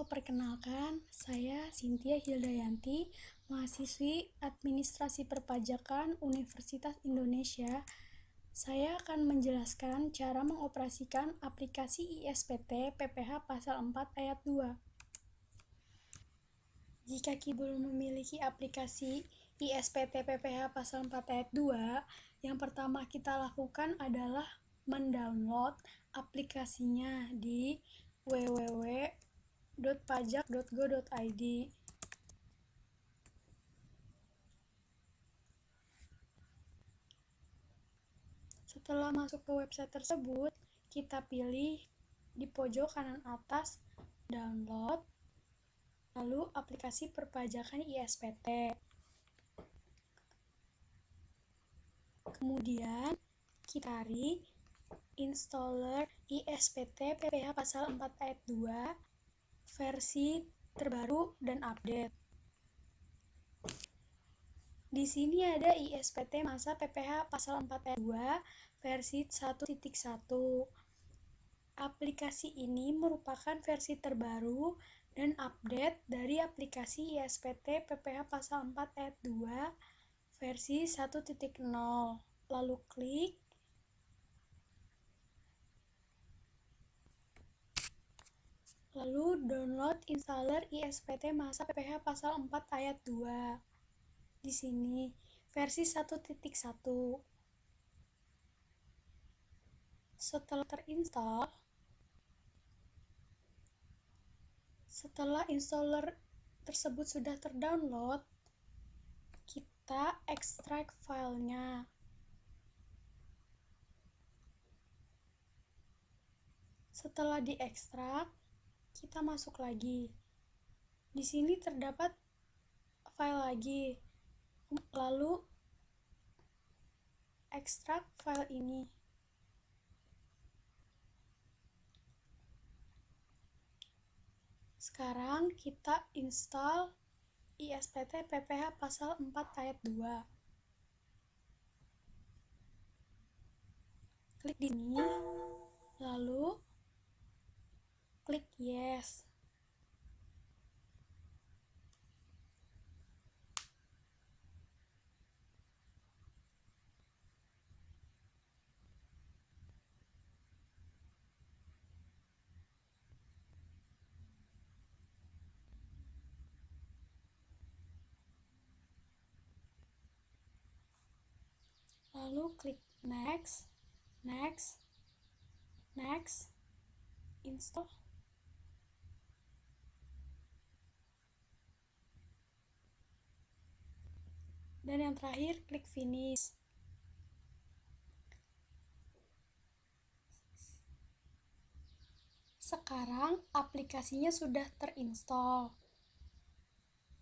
Perkenalkan, saya Cynthia Hildayanti, mahasiswi Administrasi Perpajakan Universitas Indonesia. Saya akan menjelaskan cara mengoperasikan aplikasi ISPT PPH Pasal 4 Ayat 2. Jika belum memiliki aplikasi ISPT PPH Pasal 4 Ayat 2, yang pertama kita lakukan adalah mendownload aplikasinya di www.pajak.go.id. Setelah masuk ke website tersebut, kita pilih di pojok kanan atas download, lalu aplikasi perpajakan ISPT. Kemudian kita cari installer ISPT PPH Pasal 4 Ayat 2 versi terbaru dan update. Di sini ada ISPT masa PPH Pasal 4 Ayat 2 versi 1.1. Aplikasi ini merupakan versi terbaru dan update dari aplikasi ISPT PPH Pasal 4 Ayat 2 versi 1.0. Lalu klik download installer ISPT masa PPH Pasal 4 Ayat 2. Di sini versi 1.1. Setelah terinstall, setelah installer tersebut sudah terdownload, kita ekstrak filenya. Setelah diekstrak, kita masuk lagi. Di sini terdapat file lagi. Lalu ekstrak file ini. Sekarang kita install ISPT PPH Pasal 4 Ayat 2. Klik di sini, lalu klik yes. Lalu klik next, install. Dan yang terakhir klik finish. Sekarang aplikasinya sudah terinstall.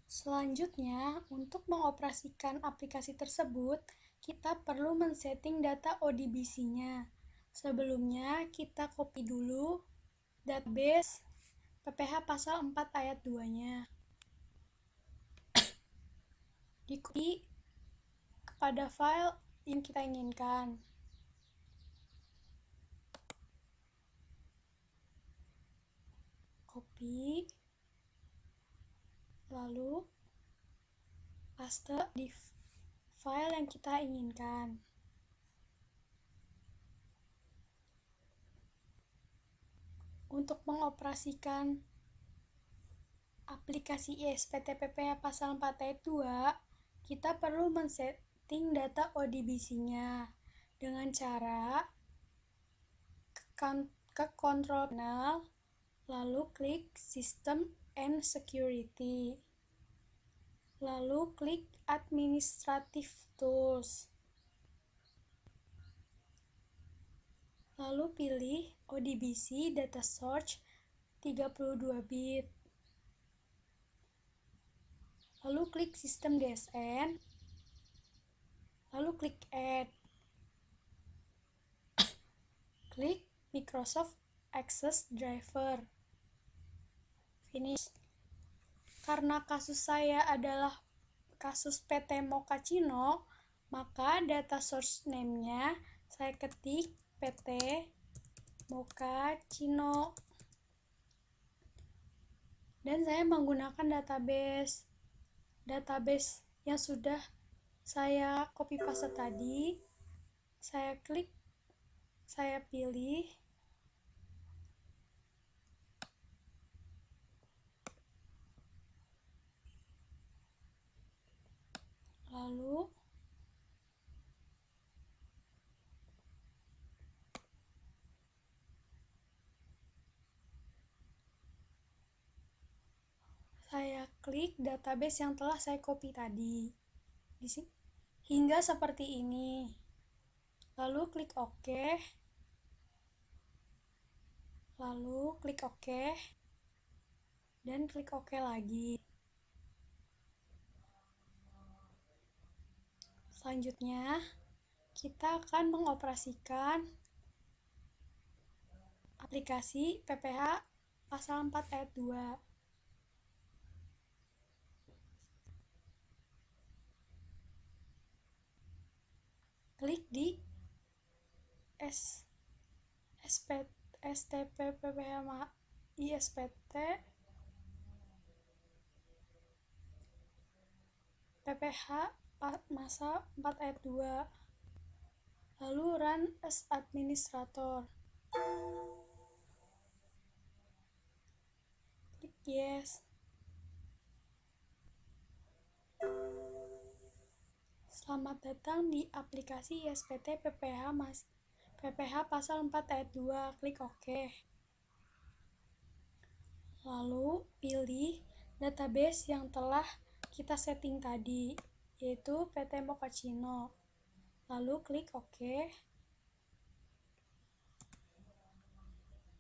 Selanjutnya, untuk mengoperasikan aplikasi tersebut, kita perlu men-setting data ODBC-nya. Sebelumnya, kita copy dulu database PPH Pasal 4 Ayat 2-nya. Di-copy kepada file yang kita inginkan. Copy, lalu paste di file yang kita inginkan. Untuk mengoperasikan aplikasi ISPT PPH Pasal 4 Ayat 2, kita perlu men-setting data ODBC-nya dengan cara ke control panel, lalu klik System and Security, lalu klik Administrative Tools, lalu pilih ODBC Data Source 32 bit, lalu klik Sistem DSN, lalu klik Add, klik Microsoft Access Driver, finish. Karena kasus saya adalah kasus PT Mochaccino, maka data source name-nya saya ketik PT Mochaccino. Dan saya menggunakan database yang sudah saya copy paste tadi. Saya klik, saya pilih, lalu saya klik database yang telah saya copy tadi. Di sini hingga seperti ini. Lalu klik OK. Lalu klik OK. Dan klik OK lagi. Selanjutnya, kita akan mengoperasikan aplikasi PPH pasal 4 ayat 2. Klik di STP PPH ISPT PPH masa 4 ayat 2. Lalu run as administrator. Klik yes. Selamat datang di aplikasi ISPT PPH pasal 4 ayat 2. Klik OK. Lalu pilih database yang telah kita setting tadi, yaitu PT Mochaccino. Lalu klik OK.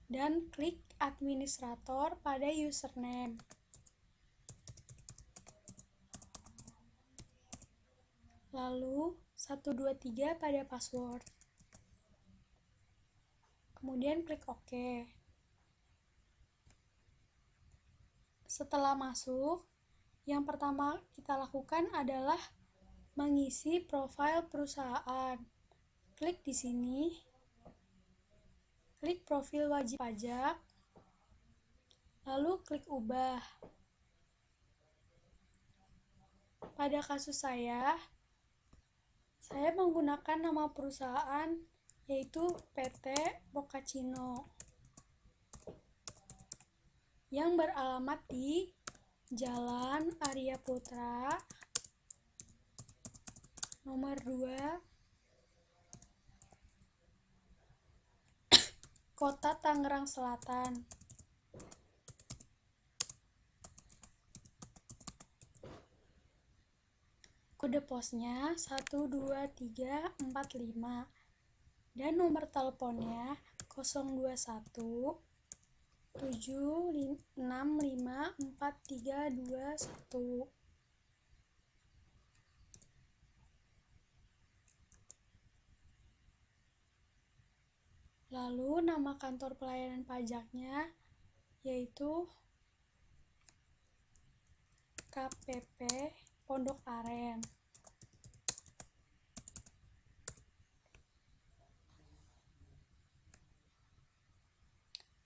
Dan klik administrator pada username. Lalu 123 pada password. Kemudian klik OK. Setelah masuk, yang pertama kita lakukan adalah mengisi profil perusahaan. Klik di sini. Klik profil wajib pajak. Lalu klik ubah. Pada kasus saya menggunakan nama perusahaan yaitu PT Mochaccino yang beralamat di Jalan Arya Putra nomor 2, Kota Tangerang Selatan. Kode posnya 12345 dan nomor teleponnya 021 7654321. Lalu nama kantor pelayanan pajaknya yaitu KPP Pondok Aren.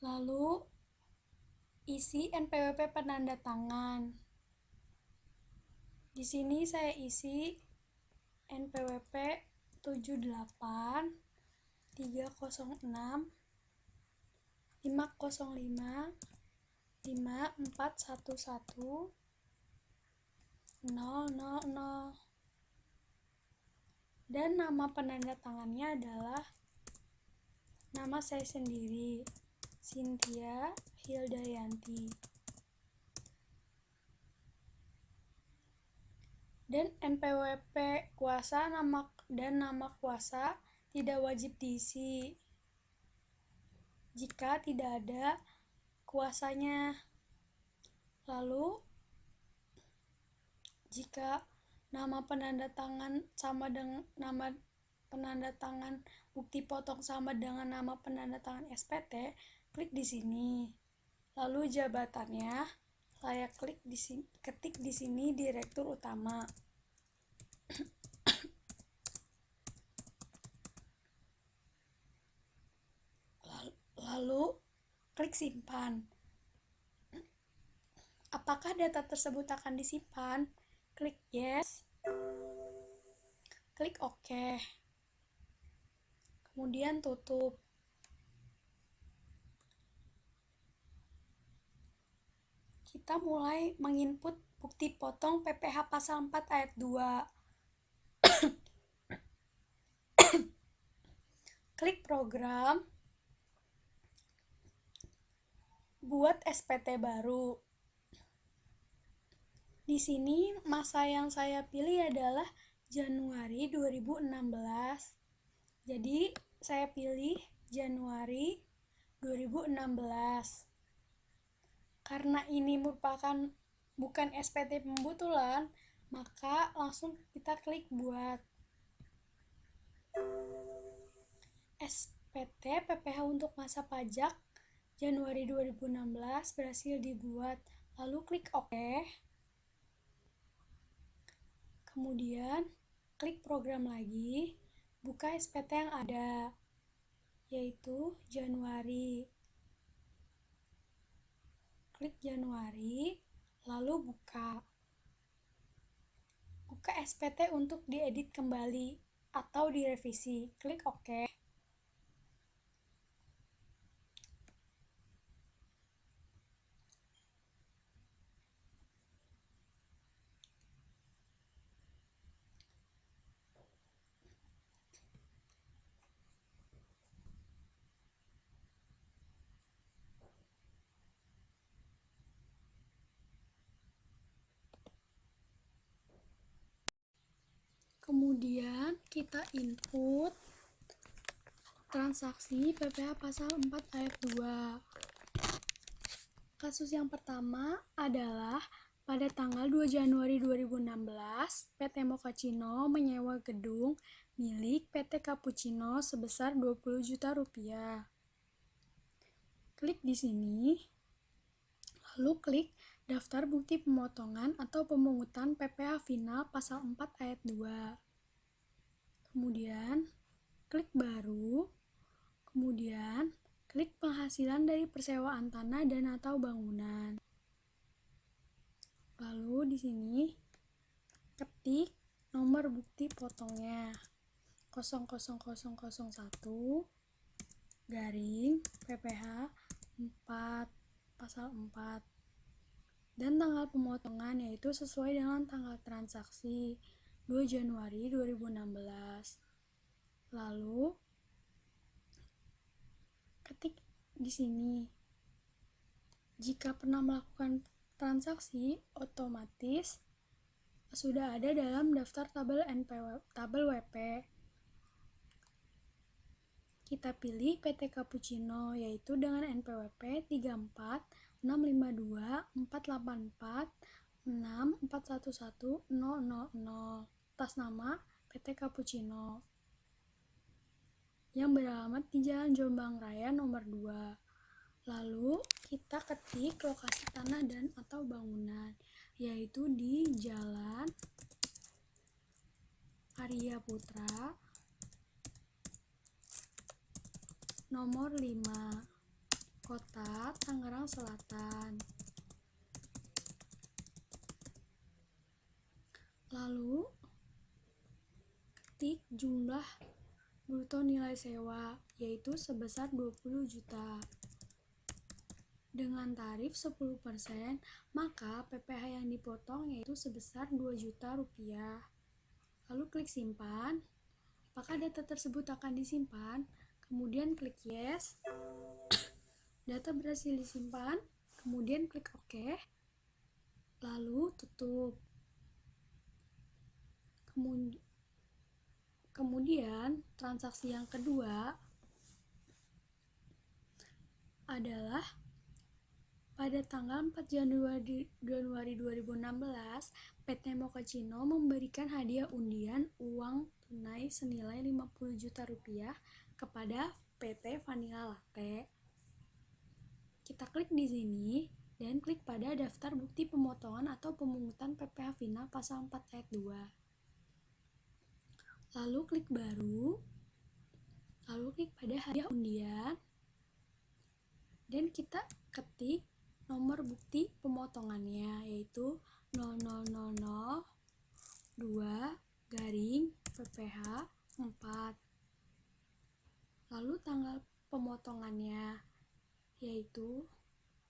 Lalu isi NPWP penanda tangan. Di sini saya isi NPWP 78 306 505 5411 000. Dan nama penanda tangannya adalah nama saya sendiri, Cynthia Hildayanti. Dan NPWP kuasa dan nama kuasa tidak wajib diisi jika tidak ada kuasanya. Lalu jika nama penanda tangan sama dengan nama penanda tangan bukti potong sama dengan nama penanda tangan SPT, klik di sini. Lalu jabatannya saya ketik di sini direktur utama. Lalu klik simpan. Apakah data tersebut akan disimpan? Klik yes, klik OK, kemudian tutup. Kita mulai menginput bukti potong PPh pasal 4 ayat 2. Klik program, buat SPT baru. Di sini masa yang saya pilih adalah Januari 2016. Jadi saya pilih Januari 2016. Karena ini merupakan bukan SPT pembetulan, maka langsung kita klik buat. SPT PPh untuk masa pajak Januari 2016 berhasil dibuat. Lalu klik OK. Kemudian klik program lagi, buka SPT yang ada, yaitu Januari. Klik Januari, lalu buka. Buka SPT untuk diedit kembali atau direvisi. Klik OK. Kemudian kita input transaksi PPh pasal 4 ayat 2. Kasus yang pertama adalah pada tanggal 2 Januari 2016, PT Mochaccino menyewa gedung milik PT Cappuccino sebesar 20 juta rupiah. Klik di sini, lalu klik daftar bukti pemotongan atau pemungutan PPh final pasal 4 ayat 2. Kemudian klik baru, kemudian klik penghasilan dari persewaan tanah dan atau bangunan. Lalu di sini ketik nomor bukti potongnya 00001 garing PPh 4 pasal 4 dan tanggal pemotongan yaitu sesuai dengan tanggal transaksi 2 Januari 2016. Lalu ketik di sini. Jika pernah melakukan transaksi, otomatis sudah ada dalam daftar tabel WP. Kita pilih PT Cappuccino yaitu dengan NPWP 34484846411000 atas nama PT Cappuccino yang beralamat di Jalan Jombang Raya nomor 2. Lalu kita ketik lokasi tanah dan atau bangunan yaitu di Jalan Arya Putra nomor 5, Kota Tangerang Selatan. Lalu ketik jumlah bruto nilai sewa yaitu sebesar 20 juta. Dengan tarif 10%, maka PPh yang dipotong yaitu sebesar 2 juta rupiah. Lalu klik simpan. Apakah data tersebut akan disimpan? Kemudian klik yes. Data berhasil disimpan. Kemudian klik OK. Lalu tutup. Kemudian transaksi yang kedua adalah pada tanggal 4 Januari 2016, PT Mochaccino memberikan hadiah undian uang tunai senilai 50 juta rupiah kepada PT Vanilla Latte. Kita klik di sini dan klik pada daftar bukti pemotongan atau pemungutan PPh final pasal 4 ayat 2. Lalu klik baru, lalu klik pada hadiah undian dan kita ketik nomor bukti pemotongannya, yaitu 00002 garing PPH 4. Lalu tanggal pemotongannya, yaitu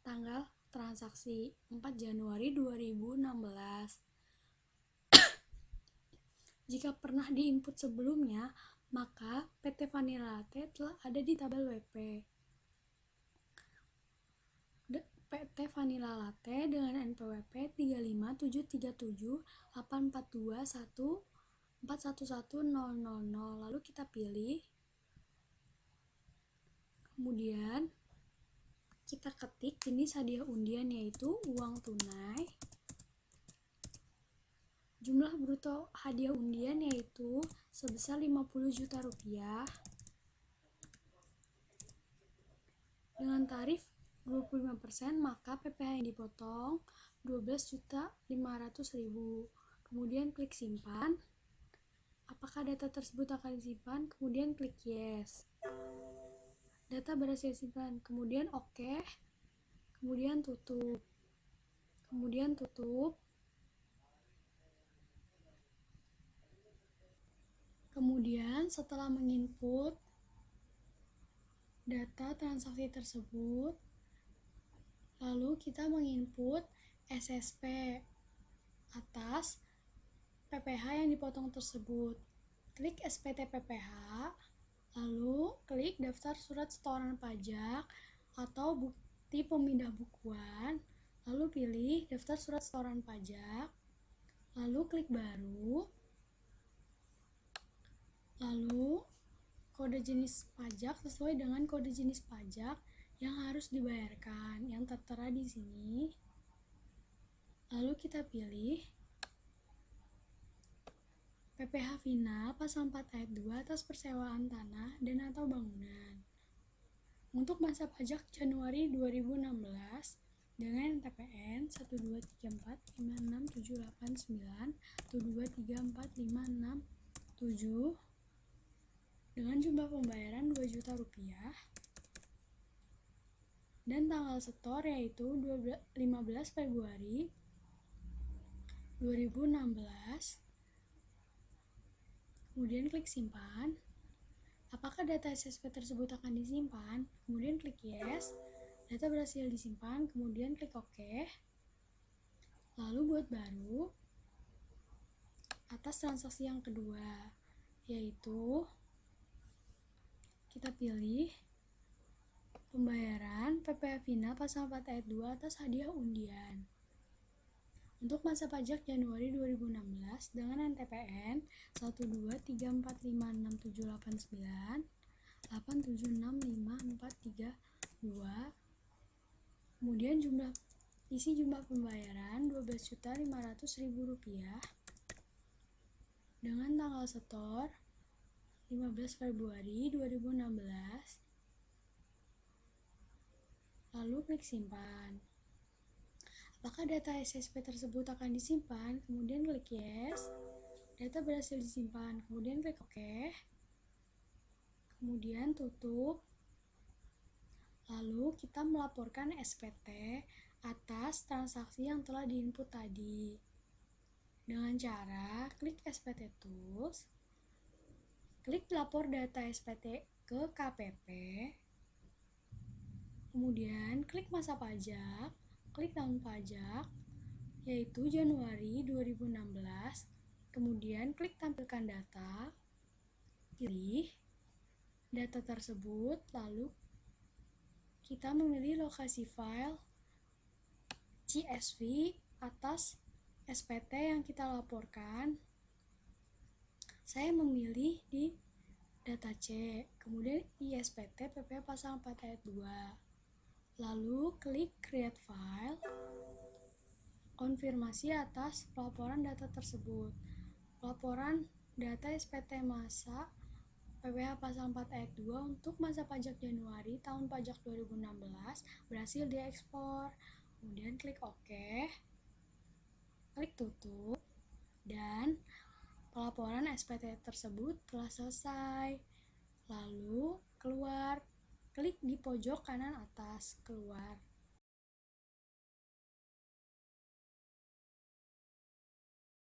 tanggal transaksi 4 Januari 2016. Jika pernah diinput sebelumnya, maka PT Vanilla Latte telah ada di tabel WP. PT Vanilla Latte dengan NPWP 3577842141100. Lalu kita pilih. Kemudian kita ketik jenis hadiah undian, yaitu uang tunai. Jumlah bruto hadiah undian yaitu sebesar 50 juta rupiah dengan tarif 25%, maka PPh yang dipotong 12.500.000. Kemudian klik simpan. Apakah data tersebut akan disimpan? Kemudian klik yes. Data berhasil disimpan. Kemudian oke. Kemudian tutup. Kemudian setelah menginput data transaksi tersebut, lalu kita menginput SSP atas PPh yang dipotong tersebut. Klik SPT PPh, lalu klik daftar surat setoran pajak atau bukti pemindah bukuan, lalu pilih daftar surat setoran pajak, lalu klik baru, lalu kode jenis pajak sesuai dengan kode jenis pajak yang harus dibayarkan yang tertera di sini. Lalu kita pilih PPh final pasal 4 ayat 2 atas persewaan tanah dan atau bangunan untuk masa pajak Januari 2016 dengan TPN 123456912345667 dengan jumlah pembayaran 2 juta rupiah dan tanggal setor yaitu 15 Februari 2016. Kemudian klik simpan. Apakah data SSP tersebut akan disimpan? Kemudian klik yes. Data berhasil disimpan. Kemudian klik OK. Lalu buat baru atas transaksi yang kedua, yaitu kita pilih pembayaran PPh final pasal 4 ayat 2 atas hadiah undian untuk masa pajak Januari 2016 dengan NTPN 1234569876543 kemudian isi jumlah pembayaran 12.500.000 rupiah dengan tanggal setor 15 Februari 2016. Lalu klik simpan. Apakah data SSP tersebut akan disimpan? Kemudian klik yes. Data berhasil disimpan. Kemudian klik OK. Kemudian tutup. Lalu kita melaporkan SPT atas transaksi yang telah diinput tadi. Dengan cara klik SPT Tools, klik lapor data SPT ke KPP, kemudian klik masa pajak, klik tahun pajak, yaitu Januari 2016, kemudian klik tampilkan data, pilih data tersebut, lalu kita memilih lokasi file CSV atas SPT yang kita laporkan. Saya memilih di data C, kemudian ISPT PPh pasal 4 ayat 2. Lalu klik create file, konfirmasi atas pelaporan data tersebut. Pelaporan data SPT masa PPh pasal 4 ayat 2 untuk masa pajak Januari tahun pajak 2016 berhasil diekspor. Kemudian klik OK, klik tutup, dan pelaporan SPT tersebut telah selesai. Lalu keluar, klik di pojok kanan atas keluar.